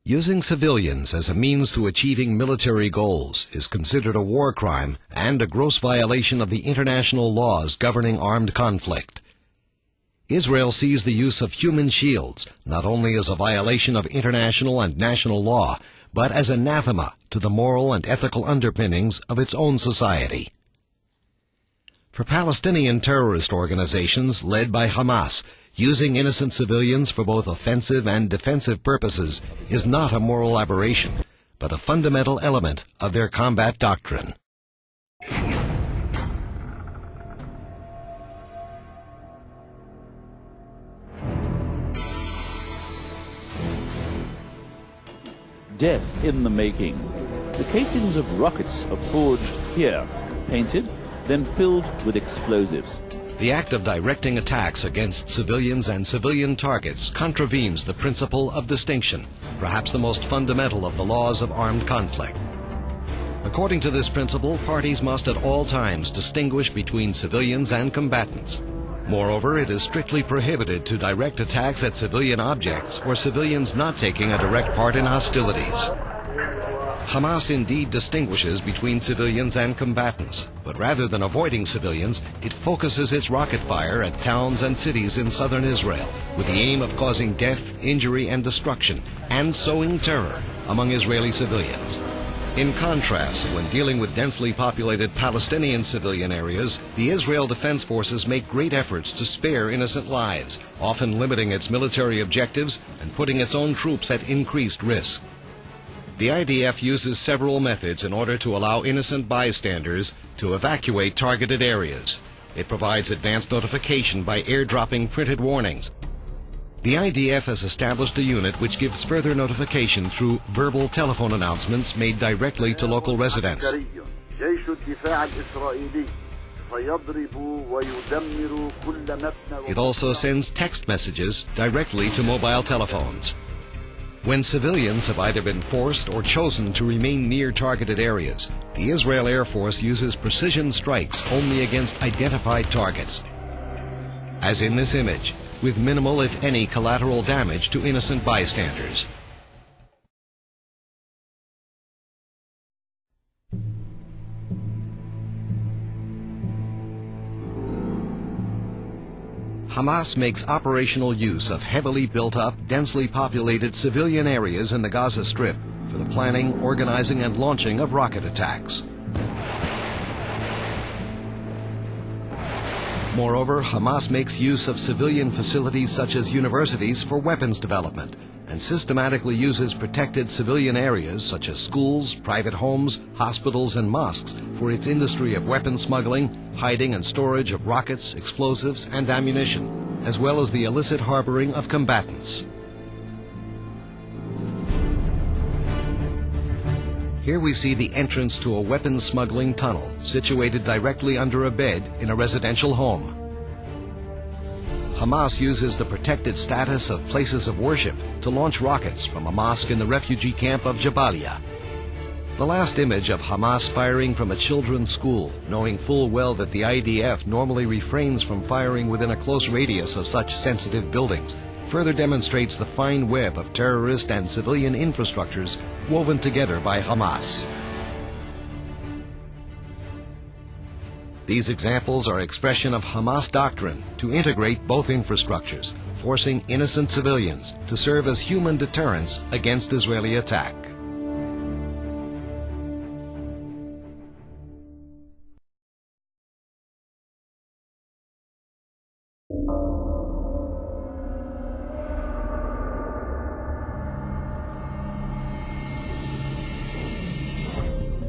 Using civilians as a means to achieving military goals is considered a war crime and a gross violation of the international laws governing armed conflict. Israel sees the use of human shields not only as a violation of international and national law, but as anathema to the moral and ethical underpinnings of its own society. For Palestinian terrorist organizations led by Hamas, using innocent civilians for both offensive and defensive purposes is not a moral aberration, but a fundamental element of their combat doctrine. Death in the making. The casings of rockets are forged here, painted, then filled with explosives. The act of directing attacks against civilians and civilian targets contravenes the principle of distinction, perhaps the most fundamental of the laws of armed conflict. According to this principle, parties must at all times distinguish between civilians and combatants. Moreover, it is strictly prohibited to direct attacks at civilian objects or civilians not taking a direct part in hostilities. Hamas indeed distinguishes between civilians and combatants, but rather than avoiding civilians, it focuses its rocket fire at towns and cities in southern Israel with the aim of causing death, injury, and destruction, and sowing terror among Israeli civilians. In contrast, when dealing with densely populated Palestinian civilian areas, the Israel Defense Forces make great efforts to spare innocent lives, often limiting its military objectives and putting its own troops at increased risk. The IDF uses several methods in order to allow innocent bystanders to evacuate targeted areas. It provides advance notification by airdropping printed warnings. The IDF has established a unit which gives further notification through verbal telephone announcements made directly to local residents. It also sends text messages directly to mobile telephones. When civilians have either been forced or chosen to remain near targeted areas, the Israel Air Force uses precision strikes only against identified targets, as in this image, with minimal, if any, collateral damage to innocent bystanders. Hamas makes operational use of heavily built-up, densely populated civilian areas in the Gaza Strip for the planning, organizing, and launching of rocket attacks. Moreover, Hamas makes use of civilian facilities such as universities for weapons development and systematically uses protected civilian areas such as schools, private homes, hospitals, and mosques for its industry of weapon smuggling, hiding and storage of rockets, explosives, and ammunition, as well as the illicit harboring of combatants. Here we see the entrance to a weapons smuggling tunnel situated directly under a bed in a residential home. Hamas uses the protected status of places of worship to launch rockets from a mosque in the refugee camp of Jabalia. The last image of Hamas firing from a children's school, knowing full well that the IDF normally refrains from firing within a close radius of such sensitive buildings, further demonstrates the fine web of terrorist and civilian infrastructures woven together by Hamas. These examples are expression of Hamas doctrine to integrate both infrastructures, forcing innocent civilians to serve as human deterrents against Israeli attack.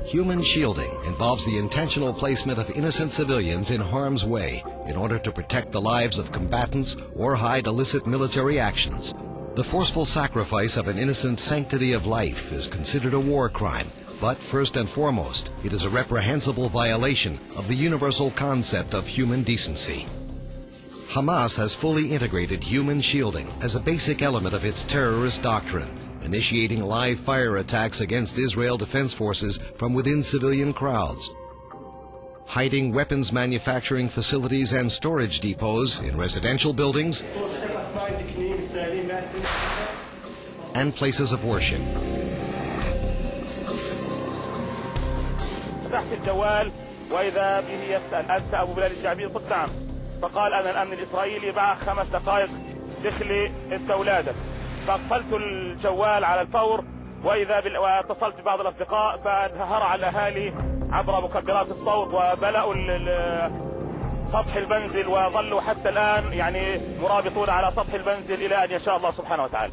Human shielding involves the intentional placement of innocent civilians in harm's way in order to protect the lives of combatants or hide illicit military actions. The forceful sacrifice of an innocent sanctity of life is considered a war crime, but first and foremost, it is a reprehensible violation of the universal concept of human decency. Hamas has fully integrated human shielding as a basic element of its terrorist doctrine, initiating live fire attacks against Israel Defense Forces from within civilian crowds, hiding weapons manufacturing facilities and storage depots in residential buildings, and places of worship. فتحت الجوال وإذا به يسأل أنت أبو بلال الشعبي؟ قلت نعم. فقال أنا الأمن الإسرائيلي معك 5 دقائق دخلي أنت أولادك. فقفلت الجوال على الفور واتصلت ببعض الأصدقاء فهرع الأهالي عبر مكبرات الصوت وبلأوا سطح المنزل وظلوا حتى الآن يعني مرابطون على سطح المنزل إلى أن يشاء الله سبحانه وتعالى.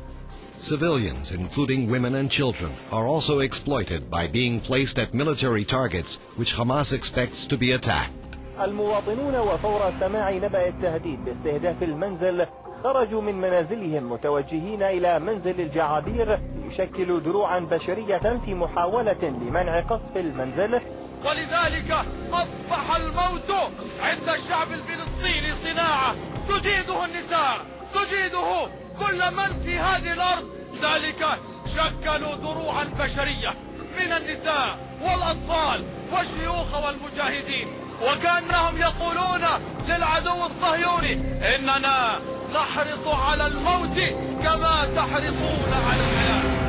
Civilians, including women and children, are also exploited by being placed at military targets which Hamas expects to be attacked. المواطنون وفور سماع نبأ التهديد باستهداف المنزل خرجوا من منازلهم متوجهين إلى منزل الجعابير ليشكلوا دروعا بشرية في محاولة لمنع قصف المنزل. ولذلك أصبح الموت عند الشعب الفلسطيني صناعة تجيده النساء، تجيده كل من في هذه الأرض. ذلك شكلوا دروعا بشرية من النساء والأطفال والشيوخ والمجاهدين، وكأنهم يقولون للعدو الصهيوني إننا نحرص على الموت كما تحرصون على الحياة.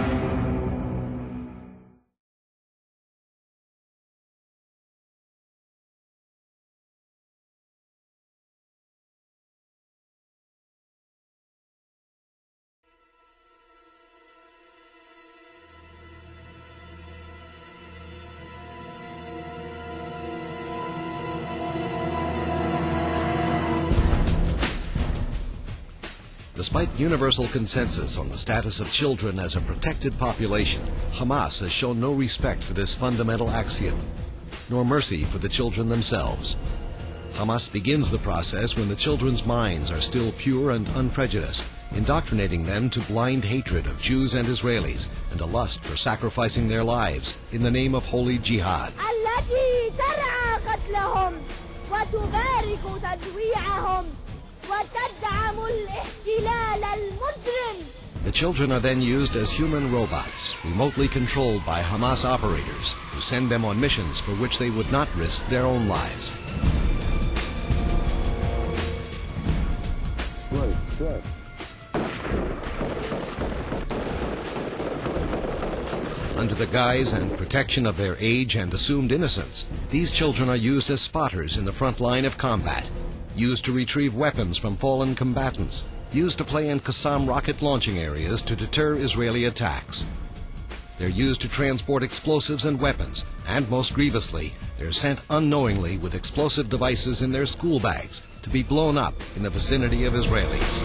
Despite universal consensus on the status of children as a protected population, Hamas has shown no respect for this fundamental axiom, nor mercy for the children themselves. Hamas begins the process when the children's minds are still pure and unprejudiced, indoctrinating them to blind hatred of Jews and Israelis and a lust for sacrificing their lives in the name of holy jihad. The children are then used as human robots, remotely controlled by Hamas operators, who send them on missions for which they would not risk their own lives. Under the guise and protection of their age and assumed innocence, these children are used as spotters in the front line of combat, used to retrieve weapons from fallen combatants, used to play in Qassam rocket launching areas to deter Israeli attacks. They're used to transport explosives and weapons, and most grievously, they're sent unknowingly with explosive devices in their school bags to be blown up in the vicinity of Israelis.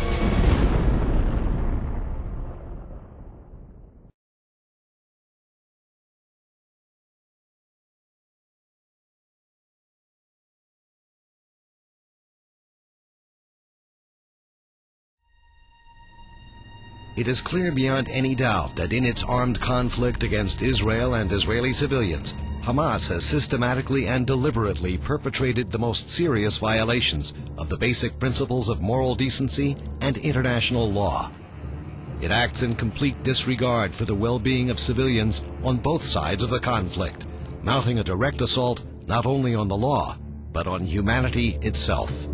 It is clear beyond any doubt that in its armed conflict against Israel and Israeli civilians, Hamas has systematically and deliberately perpetrated the most serious violations of the basic principles of moral decency and international law. It acts in complete disregard for the well-being of civilians on both sides of the conflict, mounting a direct assault not only on the law, but on humanity itself.